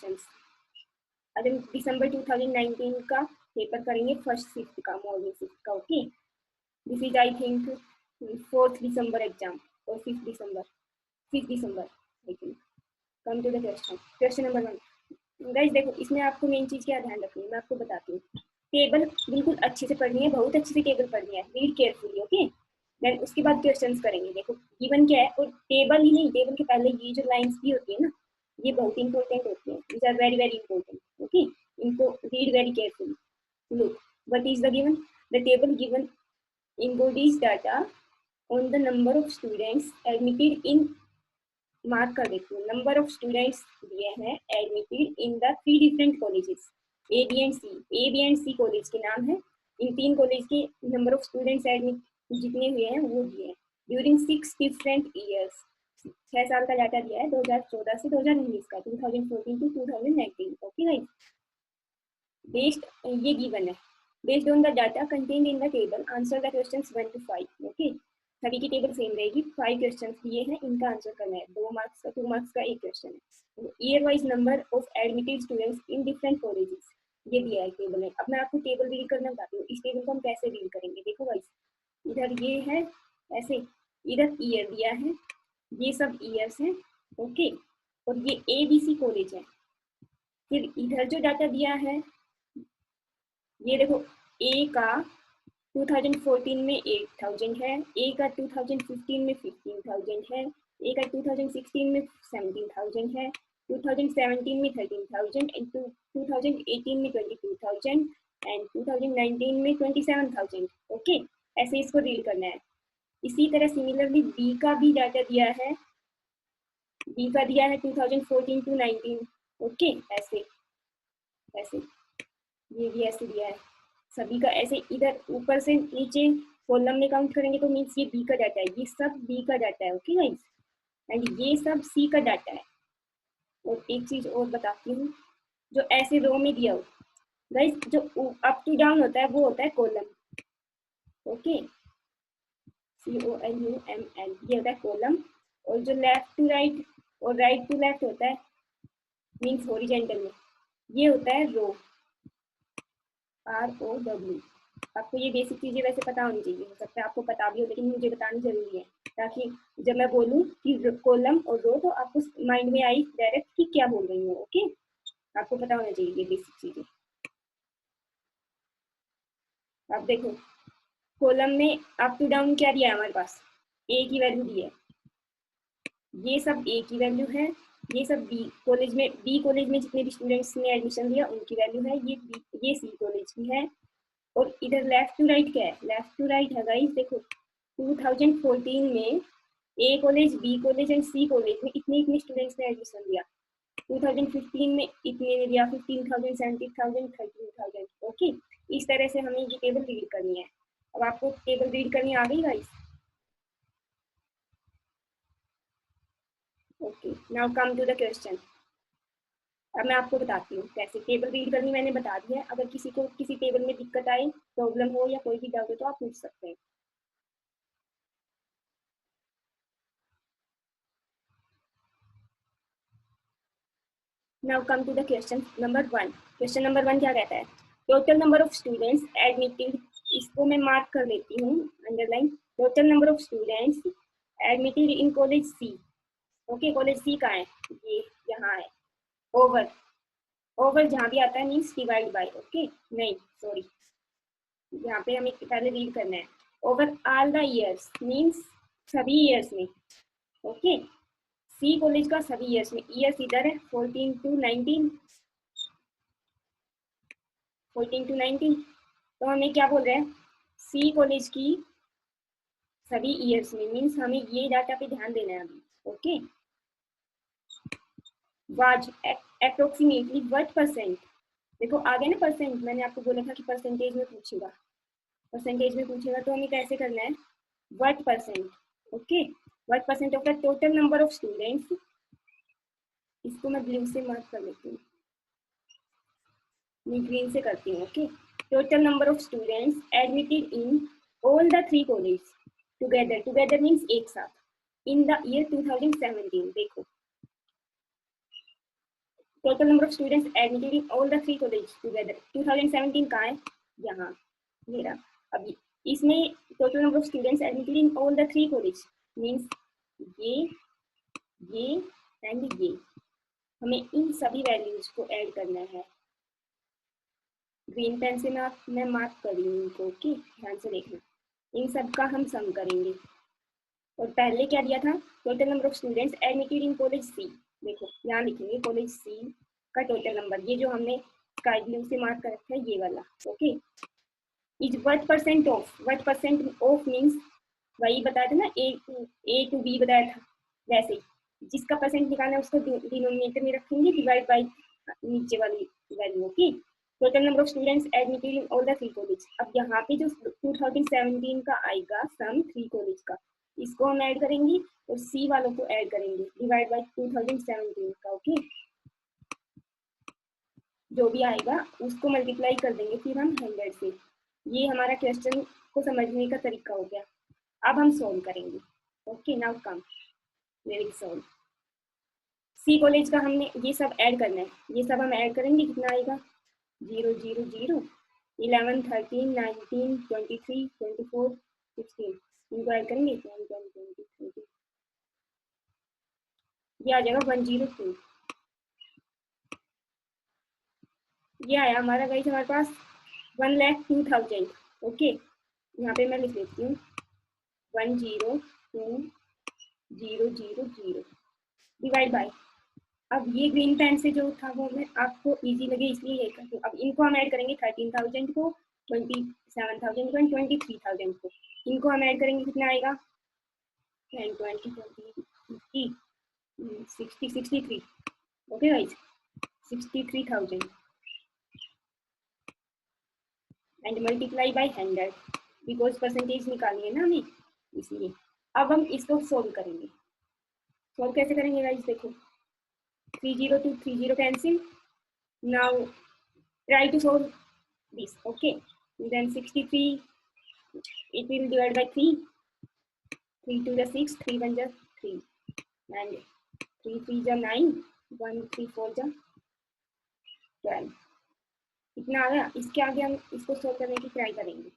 अगर दिसंबर 2019 का पेपर करेंगे फर्स्ट शिफ्ट का, मॉर्निंग शिफ्ट का। Okay, this is I think 4th December exam और 5th December I think. Come to the question number 1। Guys देखो, इसमें आपको मेन चीज क्या ध्यान रखनी है, मैं आपको बताती हूँ। टेबल बिल्कुल अच्छे से पढ़नी है, बहुत अच्छे से टेबल पढ़नी है, रीड केयरफुली। ओके, देन उसके बाद क्वेश्चंस करेंगे। देखो गिवन क्या है, और टेबल ही नहीं, टेबल के पहले ये जो लाइंस भी होती है ना, ये बहुत इंपॉर्टेंट होती है। These are very very important. Okay, इनको read very carefully. Look, what is the given? The table given embodies data on the number of students admitted in, mark कर देती हूँ, नंबर ऑफ स्टूडेंट्स दिए हैं admitted in the 3 different colleges A B and C. A B and C college के नाम है। इन 3 college के नंबर ऑफ स्टूडेंट्स एडमिट जितने हुए हैं वो दिए हैं ड्यूरिंग 6 डिफरेंट ईयर्स। 6 साल का डाटा दिया है 2014 से 2019 का, 2014 टू 2019। ओके गाइस, बेस्ड ये गिवन है, based on the data contained in the table answer the questions 1 to 5। Okay, सभी की टेबल सेम रहेगी। 5 क्वेश्चंस दिए हैं, इनका आंसर करना है। 2 मार्क्स का, 2 मार्क्स का एक क्वेश्चन है। Year wise number of admitted students in different colleges, ये दिया है टेबल है। अब मैं आपको टेबल रीड करना बताती हूँ। इस टेबल को हम कैसे रीड करेंगे, देखो गाइस, इधर ये है ऐसे, इधर ईयर दिया है, ये सब ईयर्स हैं। ओके, और ये ABC कॉलेज है। फिर इधर जो डाटा दिया है, ये देखो, ए का 2014 में 8000 है, ए का 2015 में 15000 है, ए का 2016 में 17000 है, 2017 में 13000 एंड 2018 में 22000 एंड 2019 में 27000। ओके, ऐसे इसको रीड करना है। इसी तरह सिमिलरली बी का भी डाटा दिया है, बी का दिया है 2014 to 19। ओके, ऐसे ऐसे ये भी ऐसे दिया है सभी का, ऐसे इधर ऊपर से नीचे कॉलम में काउंट करेंगे तो मीन्स ये बी का डाटा है, ये सब बी का डाटा है। ओके गाइस, एंड ये सब सी का डाटा है। और एक चीज और बताती हूँ, जो ऐसे रो में दिया हो गाइस, जो अप टू डाउन होता है वो होता है कॉलम। ओके, COLUMN, ये होता है कॉलम। और जो लेफ्ट टू राइट और राइट टू लेफ्ट होता है मीन्स हॉरिजेंटल में, ये होता है रो, ROW। आपको ये बेसिक चीजें वैसे पता होनी चाहिए, हो सकता है आपको पता भी हो लेकिन मुझे बतानी जरूरी है, ताकि जब मैं बोलूँ कि कॉलम और रो तो आपको माइंड में आई डायरेक्ट कि क्या बोल रही हूँ। ओके, आपको पता होना चाहिए ये बेसिक चीजें। अब देखो, कॉलम में अप टू डाउन क्या दिया है हमारे पास, ए की वैल्यू दी है, ये सब ए की वैल्यू है, ये सब बी कॉलेज में जितने भी स्टूडेंट्स ने एडमिशन लिया उनकी वैल्यू है, ये सी कॉलेज की है। और इधर लेफ्ट टू राइट क्या है, लेफ्ट टू राइट है गाइस, देखो 2014 में A college, B college and C college में इतने इतने स्टूडेंट्स ने एडमिशन लिया। 2015 में इतने ने लिया, 15,000, 17,000, 13,000। ओके, इस तरह से हमें ये टेबल रीड करनी है। अब आपको टेबल रीड करनी आ गई guys? Okay, now come to the question. अब मैं आपको बताती हूँ कैसे टेबल रीड करनी, मैंने बता दिया है। अगर किसी को किसी टेबल में दिक्कत आए, प्रॉब्लम हो या कोई भी डाउट हो तो आप पूछ सकते हैं। Now come to the question number 1। Question number 1 क्या कहता है, total number of students admitted, इसको मैं मार्क कर लेती हूँ underline. Total number of students admitted in college C. Okay, college C कहाँ है, ये यहाँ है। ओवर, ओवर जहाँ भी आता है मीन्स डिवाइड बाय। ओके, नहीं सॉरी, यहाँ पे हमें पहले रीड करना है। Over all the years means सभी ईयर्स में। ओके, सी कॉलेज का सभी ईयर्स में, ईयर्स इधर है 14 to 19, 14 to 19। तो हमें क्या बोल रहे हैं, सी कॉलेज की सभी ईयर्स में मीन्स हमें ये डाटा पे ध्यान देना है अभी। Okay, was approximately what percent, देखो आगे ना परसेंट, मैंने आपको बोला था कि परसेंटेज में पूछेगा, परसेंटेज में पूछेगा तो हमें कैसे करना है, what percent. Okay, what percent of the total number of students, इसको मैं ब्लू से मार्क कर लेती हूँ, मैं ग्रीन से करती हूँ। Okay, total number of students admitted in all the 3 college together, together means एक साथ, इन द ईयर 2017। देखो total number of students admitted in all the 3 college together 2017 कहाँ है, यहाँ मेरा। अब इसमें total number of students admitted in all the 3 college means ये एंड ये, हमें इन सभी वैल्यूज को ऐड करना है। ग्रीन पेन से मैं मार्क कर रही हूँ इनको, ओके, ध्यान से देखना। इन सब का हम सम करेंगे। और पहले क्या दिया था, total number of students admitted in college C. देखो यहाँ लिखेंगे कॉलेज सी का टोटल नंबर, ये जो हमने स्काई ब्लू से मार्क कर रखा है ये वाला, okay. Is what percent of, what percent of means वही बताया था ना, ए टू बी बताया था, वैसे ही जिसका परसेंट निकालना है उसको डिनोमिनेटर में रखेंगे, डिवाइड बाई नीचे वाली value, okay. Total number of students admitted in all the 3 college. अब यहाँ पे जो 2017 का आएगा सम 3 कॉलेज का, इसको हम ऐड करेंगे और सी वालों को ऐड करेंगे, डिवाइड बाई 2017 का, ओके। जो भी आएगा उसको मल्टीप्लाई कर देंगे फिर हम 100 से। ये हमारा क्वेश्चन को समझने का तरीका हो गया। अब हम सॉल्व करेंगे, okay. Now come we will solve. C college का हमने ये सब ऐड करना है, ये सब हम ऐड करेंगे, कितना आएगा 0 0 0 11 13 19 23 24 16, इनको ऐड करेंगे 10 10 20 30, ये आ जाएगा 102। ये आया हमारा गाइस हमारे पास 1,02,000, ओके। यहाँ पे मैं लिख लेती हूँ 102,000 डिवाइड बाय। अब ये ग्रीन पेन से जो था वो मैं आपको इजी लगे इसलिए ये करती हूँ। अब इनको हम ऐड करेंगे 13,000 को, 27,000 को एंड 23,000 को, इनको हम ऐड करेंगे, कितना आएगा 10 20 20 50 60 63, okay guys 63,000 and multiply by 100 because percentage निकालनी है ना हमें, इसलिए। अब हम इसको सोल्व करेंगे। सोल्व कैसे करेंगे गाइस, देखो 30 to 30 cancel. Now try to solve this, okay. Then 63, it will divide by 3. 3 to the 6, 3 1 ja 3, and 3 3 ja 9, 1 3 4 ja 12। इतना आ गया। इसके आगे हम इसको सोल्व करने की ट्राई करेंगे।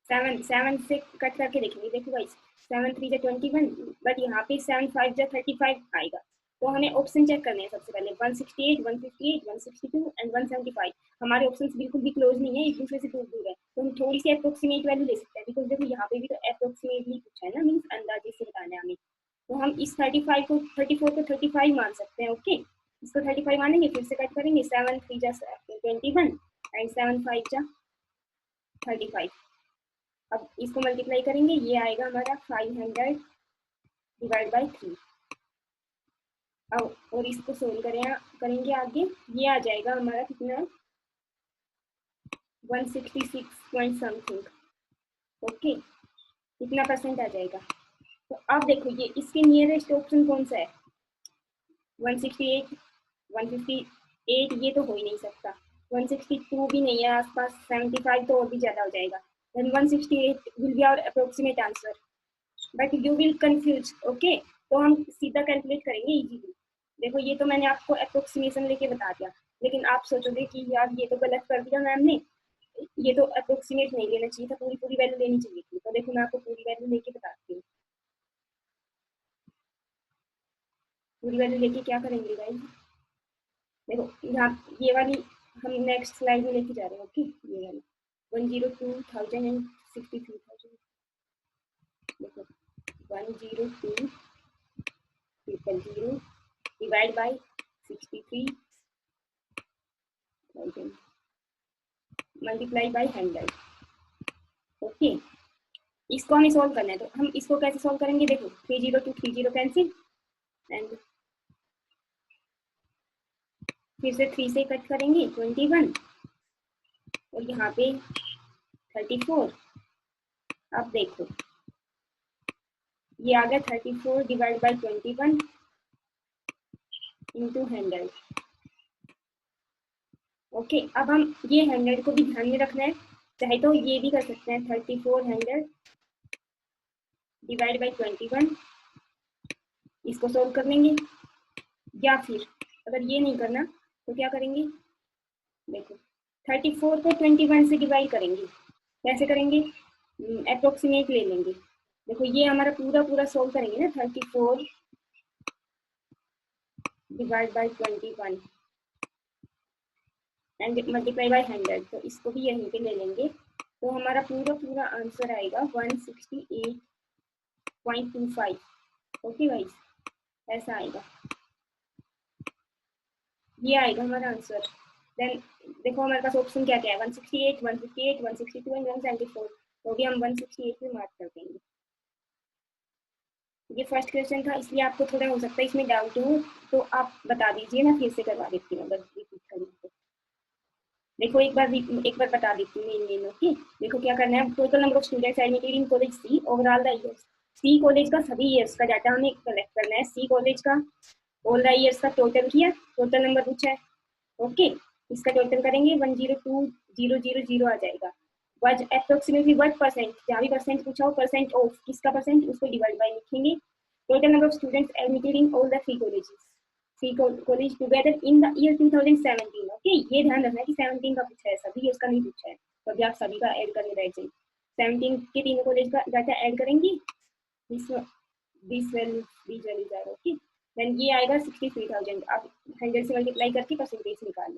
7 से कट करके देखेंगे। देखो गाइस 7 3 जा 21, बट यहाँ पे 7 5 जा 35 आएगा। तो हमें ऑप्शन चेक करने हैं सबसे पहले 168, 158, 162 एंड 175। हमारे ऑप्शंस बिल्कुल भी क्लोज नहीं है, एक दूसरे से दूर दूर है, तो हम थोड़ी सी अप्रोक्सीमेट वैल्यू ले सकते हैं। बिकॉज देखो यहाँ पे भी तो अप्रोक्सीमेटली कुछ है ना, मीन्स अंदाजे से बताना है हमें। तो हम इस 34 को 35 मान सकते हैं, ओके। इसको 35 मानेंगे, फिर से कट करेंगे। 7 3 जा 21 एंड 7 5 जा 35। अब इसको मल्टीप्लाई करेंगे, ये आएगा हमारा 500 डिवाइड बाई 3। अब और इसको सोल्व करेंगे आगे, ये आ जाएगा हमारा कितना 166 पॉइंट समथिंग, ओके। इतना परसेंट आ जाएगा। तो अब देखो ये इसके नियरेस्ट ऑप्शन कौन सा है, 168 158, ये तो हो ही नहीं सकता। 162 भी नहीं है आसपास, 75 तो और भी ज्यादा हो जाएगा। then 168 will be our approximate answer, but you will confuse, okay। तो हम सीधा कैलकुलेट करेंगे इजीली। देखो ये तो मैंने आपको अप्रोक्सीमेशन लेके बता दिया, लेकिन आप सोचोगे कि यार ये तो गलत कर दिया मैम ने, ये तो अप्रोक्सीमेट नहीं लेना चाहिए था, पूरी पूरी वैल्यू लेनी चाहिए थी। तो देखो मैं आपको पूरी वैल्यू लेके बताती हूँ। पूरी वैल्यू लेके क्या करेंगे गाइस, देखो यहाँ ये वाली हम नेक्स्ट स्लाइड में लेके जा रहे हैं, ओके। ये वाली 102,000 एंड 63,000, देखो 102,000 divide by 63,000 multiply by 100, okay. इसको हमें सॉल्व करना है, तो हम इसको कैसे सॉल्व करेंगे, देखो 30 to 30 कैंसिल एंड फिर से 3 से कट करेंगे 21 और यहाँ पे 34। अब देखो ये आ गया 34 डिवाइड बाई 21 इंटू 100, ओके। अब हम ये 100 को भी ध्यान में रखना है, चाहे तो ये भी कर सकते हैं 3400 डिवाइड बाई 21, इसको सोल्व कर लेंगे, या फिर अगर ये नहीं करना तो क्या करेंगे, देखो 34 को 21 से डिवाइड करेंगे। कैसे करेंगे, अप्रोक्सीमेट ले लेंगे। देखो ये हमारा पूरा पूरा सोल्व करेंगे ना, 34 divide by 21 and multiply by 100, तो इसको भी यहीं पे ले लेंगे। तो हमारा पूरा पूरा आंसर आएगा 168.25। ओके गाइस, ऐसा आएगा, ये आएगा हमारा आंसर। देन देखो हमारे पास ऑप्शन क्या क्या है, 168, 158, 162 एंड 174। तो भी हम 168 में मार्क कर देंगे। ये फर्स्ट क्वेश्चन था, इसलिए आपको थोड़ा हो सकता है इसमें डाउट हो, तो आप बता दीजिए, मैं फिर से करवा देती हूँ अगर रिपीट करनी तो। देखो एक बार बता देती हूँ मेन। ओके, देखो क्या करना है, total number of students admitted in college C overall the years. C college का सभी ईयर्स का डाटा हमें कलेक्ट करना है। सी कॉलेज का ऑल द ईयर्स का टोटल किया, टोटल नंबर पूछा है। ओके, इसका टोटल करेंगे 102,000 आ जाएगा। वज अप्रोक्सीमेटली वट परसेंट, जहाँ भी परसेंट पूछा हो, परसेंट ऑफ किसका परसेंट, उसको डिवाइड बाई लिखेंगे। Total number of students admitted in all the three colleges, three college together in the year 2017। Okay, ये ध्यान रखना कि 17 का पूछा है, सभी उसका नहीं पूछा है, तो अभी आप सभी का ऐड करने बैठ जाइए। 17 के तीनों कॉलेज का डाटा ऐड करेंगे, this value are. Okay, then ये आएगा 63,000। आप 100 से मल्टीप्लाई करके परसेंटेज निकाल लें।